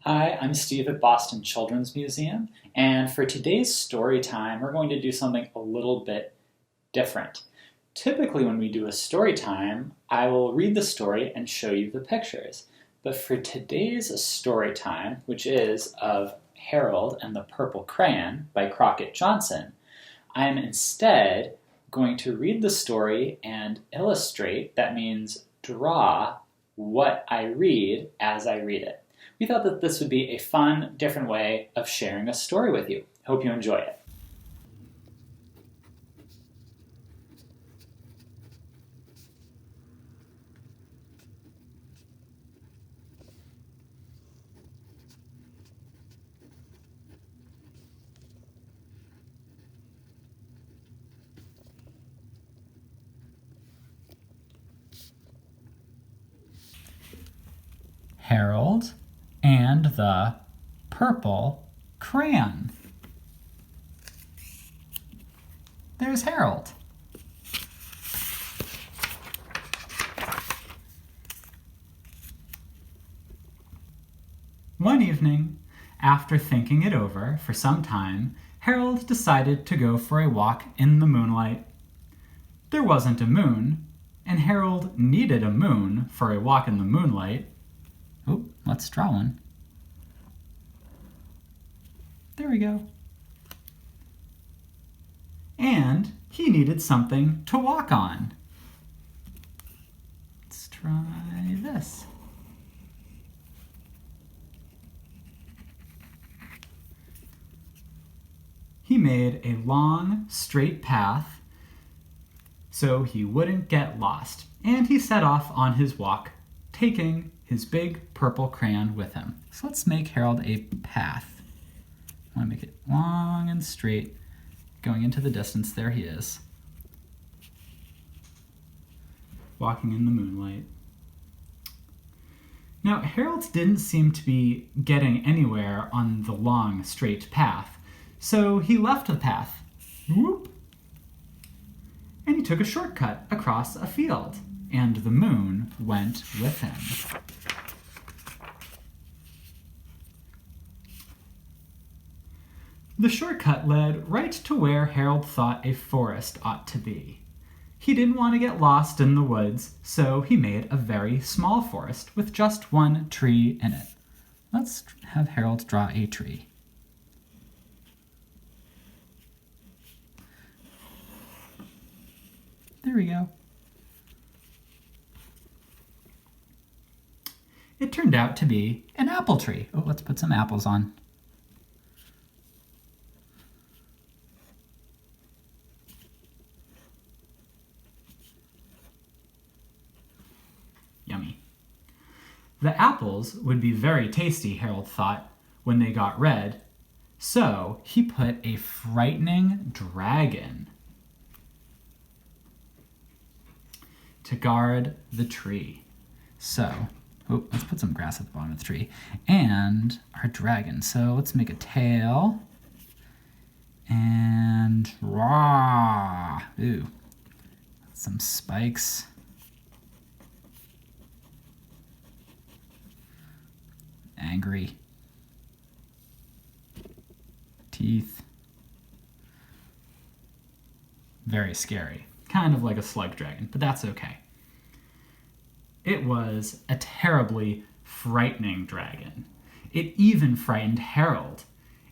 Hi, I'm Steve at Boston Children's Museum, and for today's story time, we're going to do something a little bit different. Typically, when we do a story time, I will read the story and show you the pictures. But for today's story time, which is of Harold and the Purple Crayon by Crockett Johnson, I am instead going to read the story and illustrate, that means draw, what I read as I read it. We thought that this would be a fun, different way of sharing a story with you. Hope you enjoy it. Harold and the Purple Crayon. There's Harold. One evening, after thinking it over for some time, Harold decided to go for a walk in the moonlight. There wasn't a moon, and Harold needed a moon for a walk in the moonlight. Oh, let's draw one. There we go. And he needed something to walk on. Let's try this. He made a long, straight path so he wouldn't get lost, and he set off on his walk, taking his big purple crayon with him. So let's make Harold a path. I want to make it long and straight, going into the distance. There he is, walking in the moonlight. Now, Harold didn't seem to be getting anywhere on the long, straight path, so he left the path, whoop, and he took a shortcut across a field, and the moon went with him. The shortcut led right to where Harold thought a forest ought to be. He didn't want to get lost in the woods, so he made a very small forest with just one tree in it. Let's have Harold draw a tree. There we go. It turned out to be an apple tree. Oh, let's put some apples on. Yummy. The apples would be very tasty, Harold thought, when they got red, so he put a frightening dragon to guard the tree. So, let's put some grass at the bottom of the tree. And our dragon. So let's make a tail. And raw. Ooh. Some spikes. Angry. Teeth. Very scary. Kind of like a slug dragon, but that's okay. It was a terribly frightening dragon. It even frightened Harold,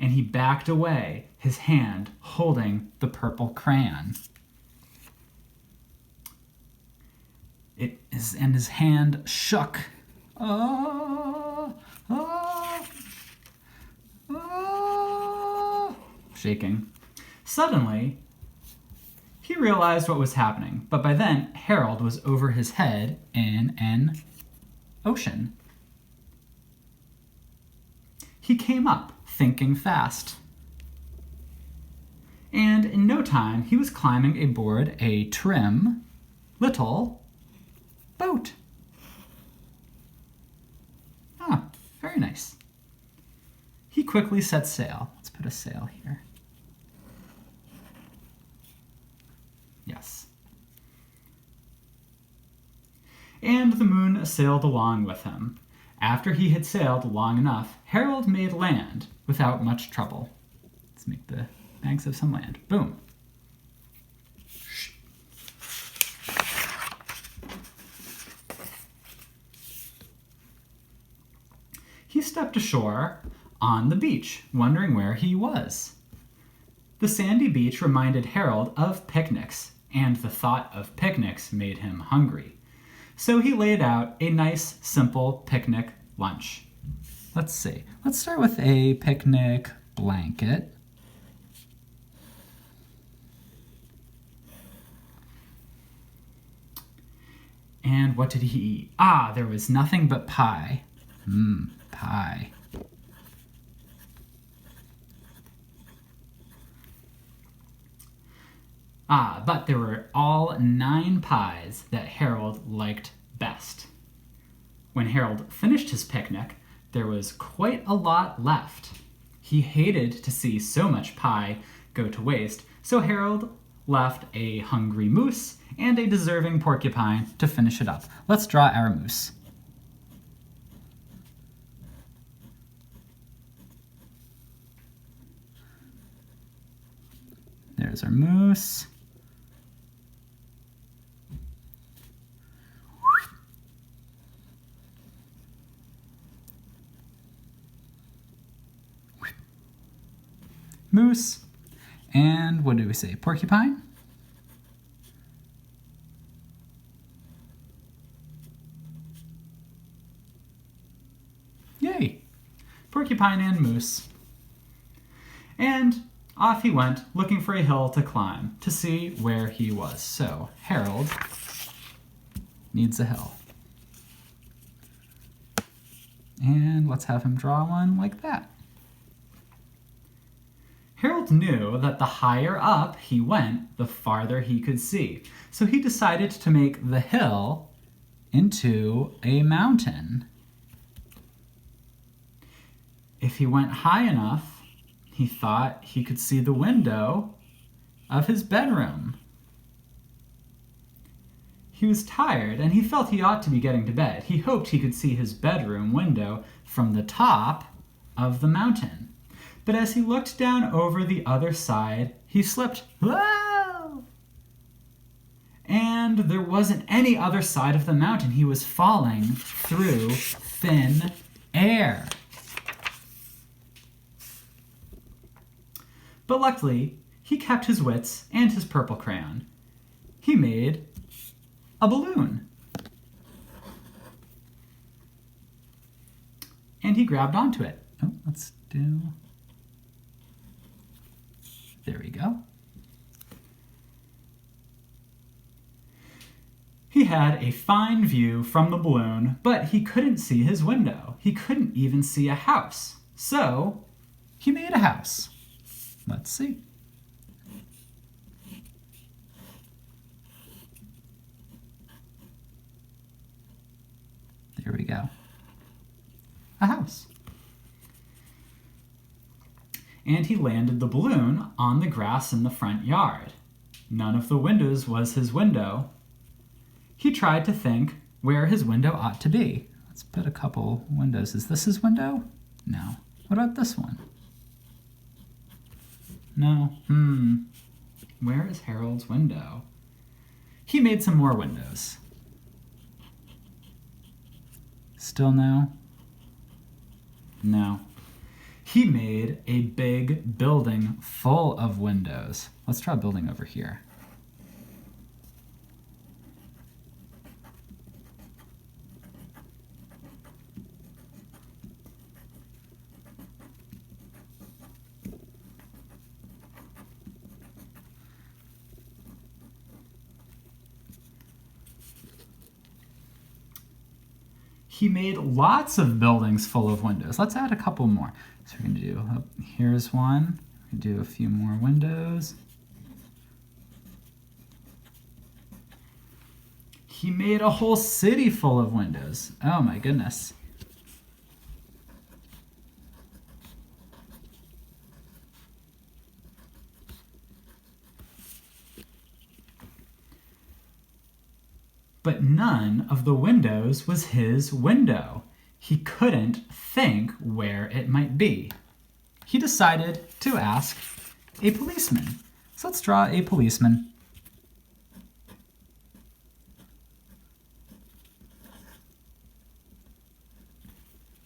and he backed away, his hand holding the purple crayon. And his hand shook. Shaking. Suddenly, he realized what was happening, but by then, Harold was over his head in an ocean. He came up, thinking fast. And in no time, he was climbing aboard a trim little boat. Ah, very nice. He quickly set sail. Let's put a sail here. Yes. And the moon sailed along with him. After he had sailed long enough, Harold made land without much trouble. Let's make the banks of some land. Boom. He stepped ashore on the beach, wondering where he was. The sandy beach reminded Harold of picnics, and the thought of picnics made him hungry. So he laid out a nice, simple picnic lunch. Let's see. Let's start with a picnic blanket. And what did he eat? Ah, there was nothing but pie. Pie. But there were all 9 pies that Harold liked best. When Harold finished his picnic, there was quite a lot left. He hated to see so much pie go to waste, so Harold left a hungry moose and a deserving porcupine to finish it up. Let's draw our moose. There's our moose. Moose. And what did we say? Porcupine? Yay! Porcupine and moose. And off he went, looking for a hill to climb to see where he was. So, Harold needs a hill. And let's have him draw one like that. Harold knew that the higher up he went, the farther he could see. So he decided to make the hill into a mountain. If he went high enough, he thought he could see the window of his bedroom. He was tired and he felt he ought to be getting to bed. He hoped he could see his bedroom window from the top of the mountain. But as he looked down over the other side, he slipped. Whoa! And there wasn't any other side of the mountain. He was falling through thin air. But luckily, he kept his wits and his purple crayon. He made a balloon. And he grabbed onto it. Oh, let's do... There we go. He had a fine view from the balloon, but he couldn't see his window. He couldn't even see a house. So, he made a house. Let's see. There we go. A house. And he landed the balloon on the grass in the front yard. None of the windows was his window. He tried to think where his window ought to be. Let's put a couple windows. Is this his window? No. What about this one? No. Where is Harold's window? He made some more windows. Still no? No. He made a big building full of windows. Let's try a building over here. He made lots of buildings full of windows. Let's add a couple more. So we're going to do, here's one. We're going to do a few more windows. He made a whole city full of windows. Oh my goodness. But none of the windows was his window. he couldn't think where it might be. He decided to ask a policeman. So let's draw a policeman.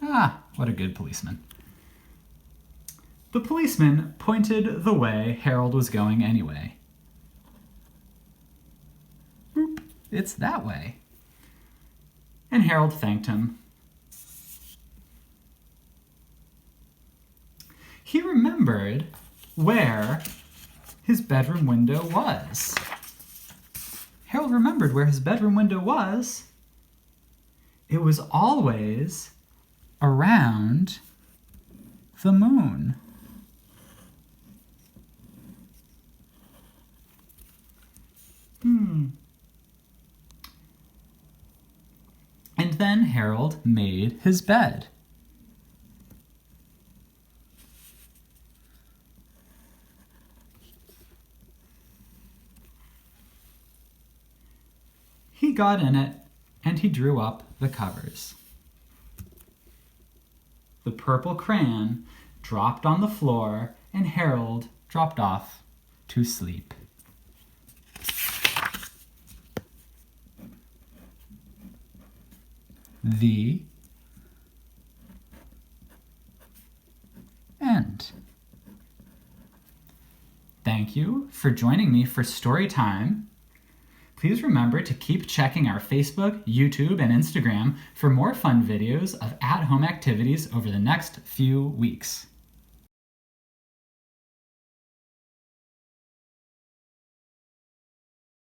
Ah, what a good policeman. The policeman pointed the way Harold was going anyway. Boop, it's that way. And Harold thanked him. He remembered where his bedroom window was. Harold remembered where his bedroom window was. It was always around the moon. And then Harold made his bed. He got in it and he drew up the covers. The purple crayon dropped on the floor and Harold dropped off to sleep. The end. Thank you for joining me for story time. Please remember to keep checking our Facebook, YouTube, and Instagram for more fun videos of at-home activities over the next few weeks.